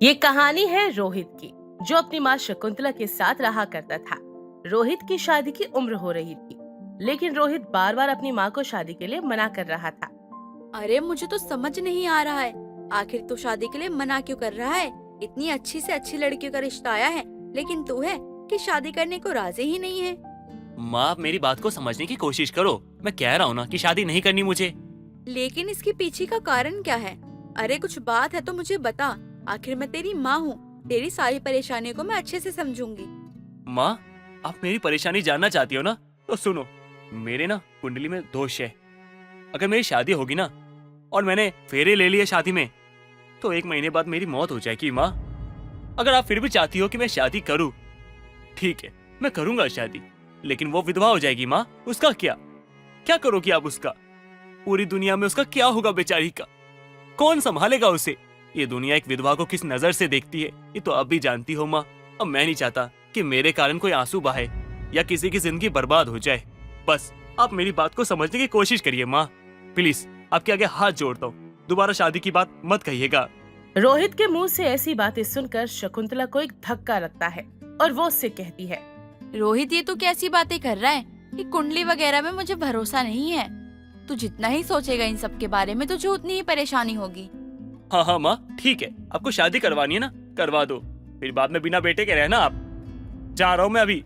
ये कहानी है रोहित की, जो अपनी माँ शकुंतला के साथ रहा करता था। रोहित की शादी की उम्र हो रही थी, लेकिन रोहित बार बार अपनी माँ को शादी के लिए मना कर रहा था। अरे मुझे तो समझ नहीं आ रहा है, आखिर तू शादी के लिए मना क्यों कर रहा है? इतनी अच्छी से अच्छी लड़कियों का रिश्ता आया है, लेकिन तू है कि शादी करने को राजी ही नहीं है। माँ, आप मेरी बात को समझने की कोशिश करो। मैं कह रहा हूँ ना कि शादी नहीं करनी मुझे। लेकिन इसके पीछे का कारण क्या है? अरे कुछ बात है तो मुझे बता। आखिर मैं तेरी माँ हूँ, तेरी सारी परेशानियों को मैं अच्छे से समझूंगी। माँ, आप मेरी परेशानी जानना चाहती हो ना, तो सुनो। मेरे ना कुंडली में दोष है। अगर मेरी शादी होगी ना और मैंने फेरे ले लिए शादी में, तो 1 महीने बाद मेरी मौत हो जाएगी। माँ, अगर आप फिर भी चाहती हो कि मैं शादी करूँ, ठीक है, मैं करूंगा शादी, लेकिन वो विधवा हो जाएगी। माँ, उसका क्या क्या करोगी आप उसका? पूरी दुनिया में उसका क्या होगा बेचारी का? कौन संभालेगा उसे? ये दुनिया एक विधवा को किस नजर से देखती है, ये तो अब भी जानती हो माँ। अब मैं नहीं चाहता कि मेरे कारण कोई आंसू बहे या किसी की जिंदगी बर्बाद हो जाए। बस आप मेरी बात को समझने की कोशिश करिए माँ, प्लीज। आपके आगे हाथ जोड़ता हूँ, दोबारा शादी की बात मत कहिएगा। रोहित के मुंह से ऐसी बातें सुनकर शकुंतला को एक धक्का लगता है और वो उससे कहती है, रोहित, ये तू कैसी बातें कर रहा है? ये कुंडली वगैरह में मुझे भरोसा नहीं है। तू जितना ही सोचेगा इन सब के बारे में, तुझे उतनी ही परेशानी होगी। हाँ हाँ माँ, ठीक है, आपको शादी करवानी है ना, करवा दो। फिर बाद में बिना बेटे के रहना आप। जा रहा हूँ मैं अभी।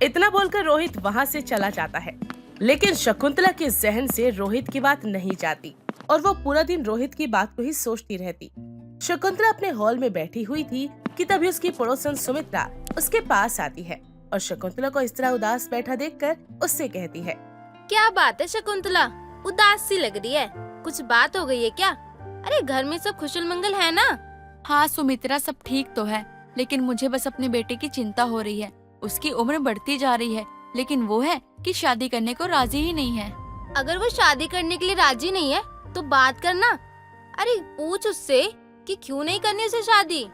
इतना बोलकर रोहित वहाँ से चला जाता है। लेकिन शकुंतला के जहन से रोहित की बात नहीं जाती और वो पूरा दिन रोहित की बात को ही सोचती रहती। शकुंतला अपने हॉल में बैठी हुई थी कि तभी उसकी पड़ोसन सुमित्रा उसके पास आती है और शकुंतला को इस तरह उदास बैठा देखकर उससे कहती है, क्या बात है शकुंतला, उदास सी लग रही है? कुछ बात हो गई है क्या? अरे घर में सब खुशल मंगल है ना? हाँ सुमित्रा, सब ठीक तो है, लेकिन मुझे बस अपने बेटे की चिंता हो रही है। उसकी उम्र बढ़ती जा रही है, लेकिन वो है कि शादी करने को राजी ही नहीं है। अगर वो शादी करने के लिए राजी नहीं है तो बात करना। अरे पूछ उससे कि क्यों नहीं करनी उसे शादी।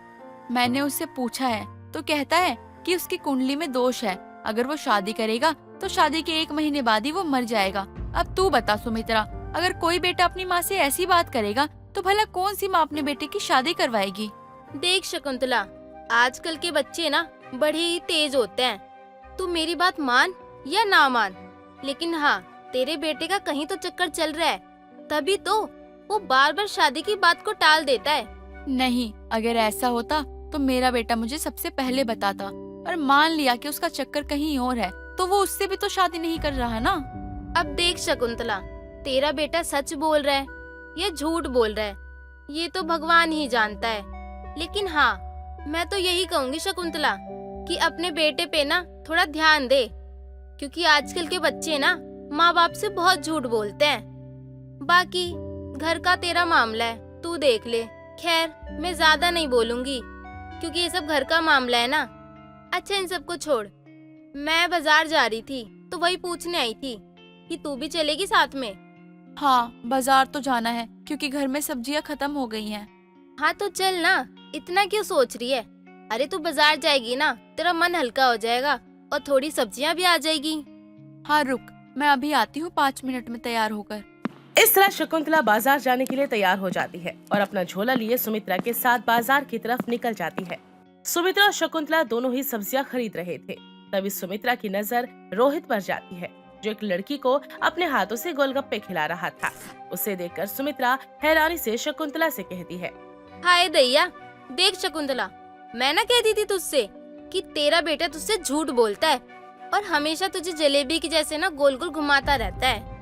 मैंने उससे पूछा है तो कहता है कि उसकी कुंडली में दोष है। अगर वो शादी करेगा तो शादी के 1 महीने बाद ही वो मर जाएगा। अब तू बता सुमित्रा, अगर कोई बेटा अपनी माँ से ऐसी बात करेगा तो भला कौन सी माँ अपने बेटे की शादी करवाएगी? देख शकुंतला, आजकल के बच्चे ना बड़े ही तेज होते हैं। तू मेरी बात मान या ना मान, लेकिन हाँ, तेरे बेटे का कहीं तो चक्कर चल रहा है, तभी तो वो बार बार शादी की बात को टाल देता है। नहीं, अगर ऐसा होता तो मेरा बेटा मुझे सबसे पहले बताता, और मान लिया कि उसका चक्कर कहीं और है तो वो उससे भी तो शादी नहीं कर रहा ना। अब देख शकुंतला, तेरा बेटा सच बोल रहा है या झूठ बोल रहा है, ये तो भगवान ही जानता है। लेकिन हाँ, मैं तो यही कहूँगी शकुंतला कि अपने बेटे पे ना थोड़ा ध्यान दे, क्योंकि आजकल के बच्चे ना माँ बाप से बहुत झूठ बोलते हैं। बाकी घर का तेरा मामला है, तू देख ले। खैर, मैं ज्यादा नहीं बोलूंगी क्योंकि ये सब घर का मामला है ना। अच्छा, इन सबको छोड़, मैं बाजार जा रही थी तो वही पूछने आई थी कि तू भी चलेगी साथ में। हाँ, बाजार तो जाना है क्योंकि घर में सब्जियाँ खत्म हो गई हैं। हाँ तो चल ना, इतना क्यों सोच रही है? अरे तू बाजार जाएगी ना, तेरा मन हल्का हो जाएगा और थोड़ी सब्जियाँ भी आ जाएगी। हाँ रुक, मैं अभी आती हूँ 5 मिनट में तैयार होकर। इस तरह शकुंतला बाजार जाने के लिए तैयार हो जाती है और अपना झोला लिए सुमित्रा के साथ बाजार की तरफ निकल जाती है। सुमित्रा और शकुंतला दोनों ही सब्जियां खरीद रहे थे। तभी सुमित्रा की नजर रोहित पर जाती है, जो एक लड़की को अपने हाथों से गोलगप्पे खिला रहा था। उसे देखकर सुमित्रा हैरानी से शकुंतला से कहती है, हाय दैया, देख शकुंतला, मैं ना कहती थी तुझसे कि तेरा बेटा तुझसे झूठ बोलता है और हमेशा तुझे जलेबी की जैसे ना गोल गोल घुमाता रहता है।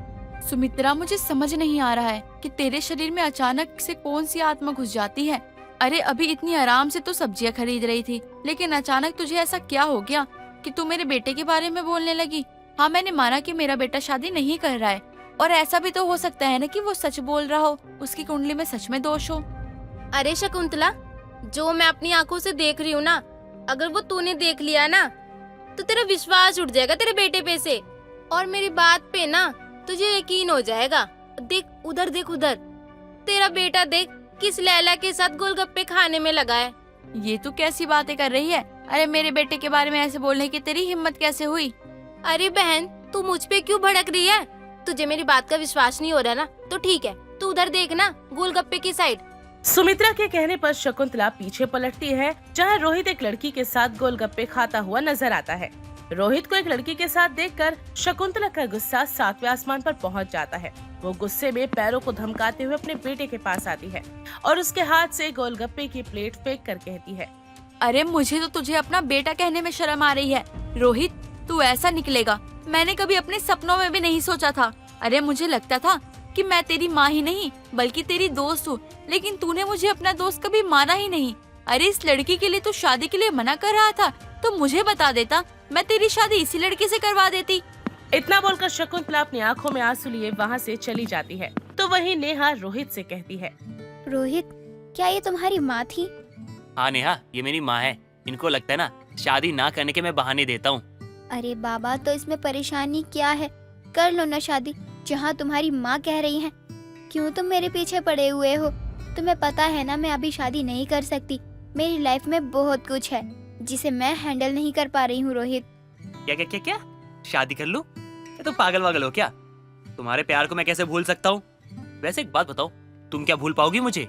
सुमित्रा, मुझे समझ नहीं आ रहा है कि तेरे शरीर में अचानक से कौन सी आत्मा घुस जाती है। अरे अभी इतनी आराम से तो सब्जियां खरीद रही थी, लेकिन अचानक तुझे ऐसा क्या हो गया कि तू मेरे बेटे के बारे में बोलने लगी? हाँ, मैंने माना कि मेरा बेटा शादी नहीं कर रहा है, और ऐसा भी तो हो सकता है ना कि वो सच बोल रहा हो, उसकी कुंडली में सच में दोष हो। अरे शकुंतला, जो मैं अपनी आंखों से देख रही हूँ ना, अगर वो तूने देख लिया ना तो तेरा विश्वास उठ जाएगा तेरे बेटे पे से, और मेरी बात पे ना तुझे यकीन हो जाएगा। देख उधर, देख उधर, तेरा बेटा देख किस लैला के साथ गोलगप्पे खाने में लगा है। ये तू कैसी बातें कर रही है? अरे मेरे बेटे के बारे में ऐसे बोलने की तेरी हिम्मत कैसे हुई? अरे बहन, तू मुझ पे क्यों भड़क रही है? तुझे मेरी बात का विश्वास नहीं हो रहा ना, तो ठीक है, तू उधर देख ना, गोलगप्पे की साइड। सुमित्रा के कहने पर शकुंतला पीछे पलटती है, जहां रोहित एक लड़की के साथ गोलगप्पे खाता हुआ नजर आता है। रोहित को एक लड़की के साथ देखकर शकुंतला का गुस्सा 7वें आसमान पर पहुंच जाता है। वो गुस्से में पैरों को धमकाते हुए अपने बेटे के पास आती है और उसके हाथ से गोलगप्पे की प्लेट फेंक कर कहती है, अरे मुझे तो तुझे अपना बेटा कहने में शर्म आ रही है। रोहित, तू ऐसा निकलेगा मैंने कभी अपने सपनों में भी नहीं सोचा था। अरे मुझे लगता था कि मैं तेरी माँ ही नहीं बल्कि तेरी दोस्त हूँ, लेकिन तूने मुझे अपना दोस्त कभी माना ही नहीं। अरे इस लड़की के लिए तू शादी के लिए मना कर रहा था तो मुझे बता देता, मैं तेरी शादी इसी लड़के से करवा देती। इतना बोलकर शकुंतला अपनी आंखों में आंसू लिए वहाँ से चली जाती है। तो वहीं नेहा रोहित से कहती है, रोहित, क्या ये तुम्हारी माँ थी? हाँ नेहा, ये मेरी माँ है। इनको लगता है ना शादी ना करने के मैं बहाने देता हूँ। अरे बाबा, तो इसमें परेशानी क्या है? कर लो ना शादी, जहाँ तुम्हारी माँ कह रही है। क्यों तुम मेरे पीछे पड़े हुए हो? तुम्हें पता है ना मैं अभी शादी नहीं कर सकती। मेरी लाइफ में बहुत कुछ है जिसे मैं हैंडल नहीं कर पा रही हूँ रोहित। क्या क्या क्या क्या शादी कर लूं? ये तो पागल वागल हो क्या? तुम्हारे प्यार को मैं कैसे भूल सकता हूँ? वैसे एक बात बताओ, तुम क्या भूल पाओगी मुझे?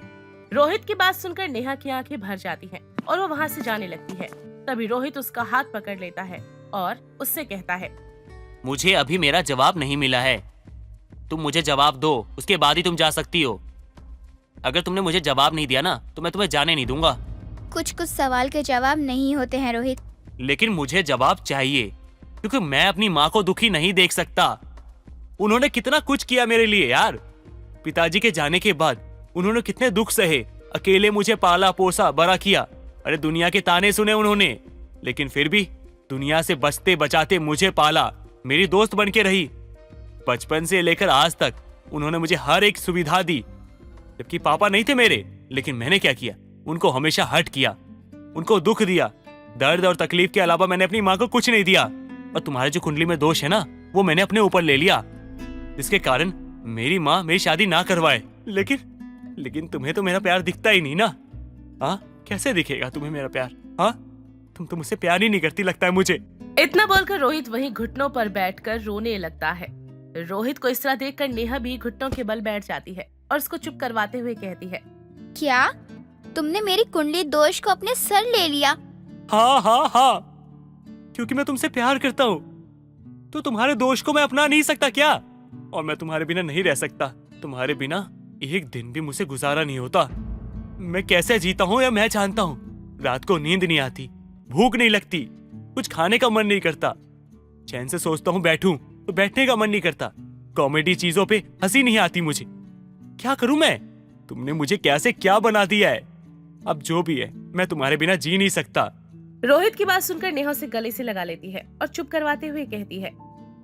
रोहित की बात सुनकर नेहा की आंखें भर जाती हैं और वो वहाँ से जाने लगती है। तभी रोहित उसका हाथ पकड़ लेता है और उससे कहता है, मुझे अभी मेरा जवाब नहीं मिला है। तुम मुझे जवाब दो, उसके बाद ही तुम जा सकती हो। अगर तुमने मुझे जवाब नहीं दिया ना तो मैं तुम्हें जाने नहीं दूंगा। कुछ कुछ सवाल के जवाब नहीं होते हैं रोहित। लेकिन मुझे जवाब चाहिए, क्योंकि मैं अपनी माँ को दुखी नहीं देख सकता। उन्होंने कितना कुछ किया मेरे लिए यार। पिताजी के जाने के बाद उन्होंने कितने दुख सहे, अकेले मुझे पाला पोसा बड़ा किया। अरे दुनिया के ताने सुने उन्होंने, लेकिन फिर भी दुनिया से बचते बचाते मुझे पाला, मेरी दोस्त बन के रही। बचपन से लेकर आज तक उन्होंने मुझे हर एक सुविधा दी, जबकि पापा नहीं थे मेरे। लेकिन मैंने क्या किया? उनको हमेशा हर्ट किया, उनको दुख दिया। दर्द और तकलीफ के अलावा मैंने अपनी माँ को कुछ नहीं दिया। और तुम्हारे जो कुंडली में दोष है ना, वो मैंने अपने ऊपर ले लिया, जिसके कारण मेरी माँ मेरी शादी ना करवाए। लेकिन तुम्हें तो मेरा प्यार दिखता ही नहीं ना। हाँ, कैसे दिखेगा तुम्हें मेरा प्यार? हाँ, तुम तो मुझसे प्यार ही नहीं करती लगता है मुझे। इतना बोलकर रोहित वहीं घुटनों पर बैठकर रोने लगता है। रोहित को इस तरह देखकर नेहा भी घुटनों के बल बैठ जाती है और उसको चुप करवाते हुए कहती है, क्या तुमने मेरी कुंडली दोष को अपने सर ले लिया? हाँ हाँ हाँ, क्योंकि मैं तुमसे प्यार करता हूँ। तो तुम्हारे दोष को मैं अपना नहीं सकता क्या? और मैं तुम्हारे बिना नहीं रह सकता। तुम्हारे बिना एक दिन भी मुझसे गुजारा नहीं होता। मैं कैसे जीता हूँ या मैं जानता हूँ। रात को नींद नहीं आती, भूख नहीं लगती, कुछ खाने का मन नहीं करता। चैन से सोचता हूँ बैठूं तो बैठने का मन नहीं करता। कॉमेडी चीजों पे हंसी नहीं आती मुझे। क्या करूं मैं? तुमने मुझे कैसे क्या बना दिया है। अब जो भी है, मैं तुम्हारे बिना जी नहीं सकता। रोहित की बात सुनकर नेहा उसे गले से लगा लेती है और चुप करवाते हुए कहती है,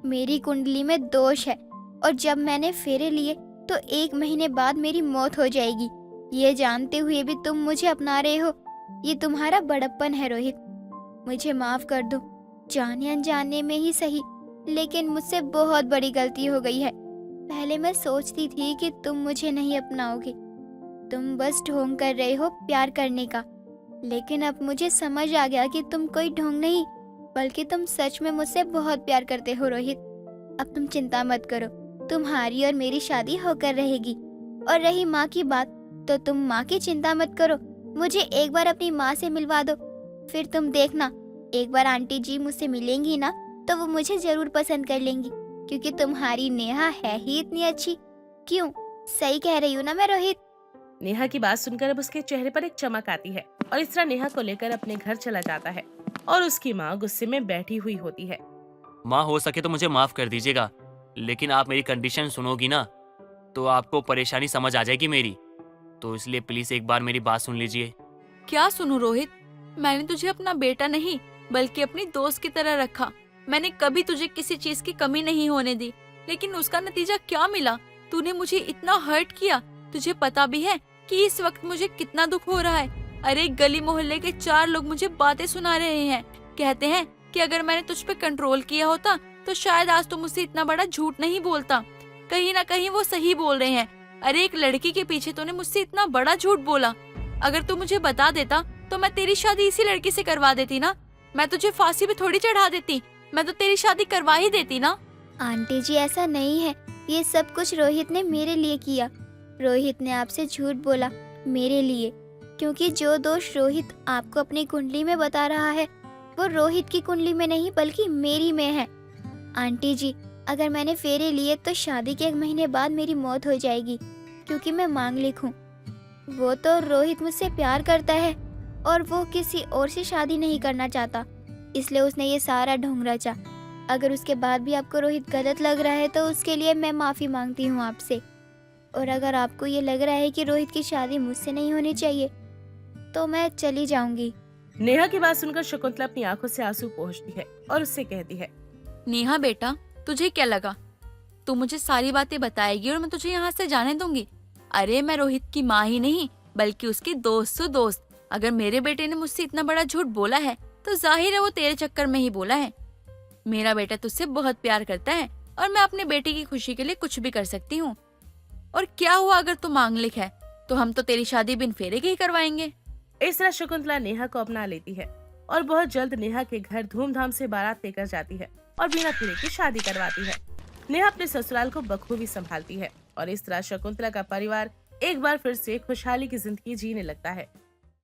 मेरी कुंडली में दोष है और जब मैंने फेरे लिए तो 1 महीने बाद मेरी मौत हो जाएगी। ये जानते हुए भी तुम मुझे अपना रहे हो। ये तुम्हारा बड़प्पन है रोहित। मुझे माफ कर दो, जाने अनजाने में ही सही, लेकिन मुझसे बहुत बड़ी गलती हो गई है। पहले मैं सोचती थी कि तुम मुझे नहीं अपनाओगे, तुम बस ढोंग कर रहे हो प्यार करने का। लेकिन अब मुझे समझ आ गया कि तुम कोई ढोंग नहीं, बल्कि तुम सच में मुझसे बहुत प्यार करते हो रोहित। अब तुम चिंता मत करो, तुम्हारी और मेरी शादी होकर रहेगी। और रही माँ की बात, तो तुम माँ की चिंता मत करो। मुझे एक बार अपनी माँ से मिलवा दो, फिर तुम देखना, एक बार आंटी जी मुझसे मिलेंगी ना तो वो मुझे जरूर पसंद कर लेंगी, क्योंकि तुम्हारी नेहा है ही इतनी अच्छी। क्यों, सही कह रही हूँ ना मैं रोहित? नेहा की बात सुनकर अब उसके चेहरे पर एक चमक आती है और इस तरह नेहा को लेकर अपने घर चला जाता है और उसकी माँ गुस्से में बैठी हुई होती है। माँ, हो सके तो मुझे माफ कर दीजिएगा, लेकिन आप मेरी कंडीशन सुनोगी ना तो आपको परेशानी समझ आ जाएगी मेरी। तो इसलिए प्लीज एक बार मेरी बात सुन लीजिए। क्या सुनूं रोहित? मैंने तुझे अपना बेटा नहीं बल्कि अपनी दोस्त की तरह रखा। मैंने कभी तुझे किसी चीज की कमी नहीं होने दी, लेकिन उसका नतीजा क्या मिला? तूने मुझे इतना हर्ट किया। तुझे पता भी है कि इस वक्त मुझे कितना दुख हो रहा है। अरे गली मोहल्ले के 4 लोग मुझे बातें सुना रहे हैं, कहते हैं कि अगर मैंने तुझ पे कंट्रोल किया होता तो शायद आज तू मुझसे इतना बड़ा झूठ नहीं बोलता। कहीं ना कहीं वो सही बोल रहे हैं। अरे एक लड़की के पीछे तूने मुझसे इतना बड़ा झूठ बोला। अगर तू मुझे बता देता तो मैं तेरी शादी इसी लड़की से करवा देती ना। मैं तुझे फांसी पे थोड़ी चढ़ा देती, मैं तो तेरी शादी करवा ही देती ना। आंटी जी, ऐसा नहीं है। ये सब कुछ रोहित ने मेरे लिए किया। रोहित ने आपसे झूठ बोला मेरे लिए, क्योंकि जो दोष रोहित आपको अपनी कुंडली में बता रहा है वो रोहित की कुंडली में नहीं बल्कि मेरी में है। आंटी जी, अगर मैंने फेरे लिए तो शादी के 1 महीने बाद मेरी मौत हो जाएगी, क्योंकि मैं मांगलिक हूँ। वो तो रोहित मुझसे प्यार करता है और वो किसी और से शादी नहीं करना चाहता, इसलिए उसने ये सारा ढोंग रचा। अगर उसके बाद भी आपको रोहित गलत लग रहा है तो उसके लिए मैं माफ़ी मांगती हूँ आपसे। और अगर आपको ये लग रहा है कि रोहित की शादी मुझसे नहीं होनी चाहिए तो मैं चली जाऊंगी। नेहा की बात सुनकर शकुंतला अपनी आंखों से आंसू पोंछती है और उससे कहती है, नेहा बेटा, तुझे क्या लगा तू मुझे सारी बातें बताएगी और मैं तुझे यहाँ से जाने दूंगी? अरे मैं रोहित की माँ ही नहीं बल्कि उसकी दोस्त दोस्त। अगर मेरे बेटे ने मुझसे इतना बड़ा झूठ बोला है तो जाहिर है वो तेरे चक्कर में ही बोला है। मेरा बेटा तुझसे बहुत प्यार करता है और मैं अपने बेटे की खुशी के लिए कुछ भी कर सकती हूँ। और क्या हुआ अगर तू मांगलिक है तो हम तो तेरी शादी बिन फेरे के ही करवाएंगे। इस तरह शकुंतला नेहा को अपना लेती है और बहुत जल्द नेहा के घर धूमधाम से बारात लेकर जाती है और बिना फेरे की शादी करवाती है। नेहा अपने ससुराल को बखूबी संभालती है और इस तरह शकुंतला का परिवार एक बार फिर से खुशहाली की जिंदगी जीने लगता है।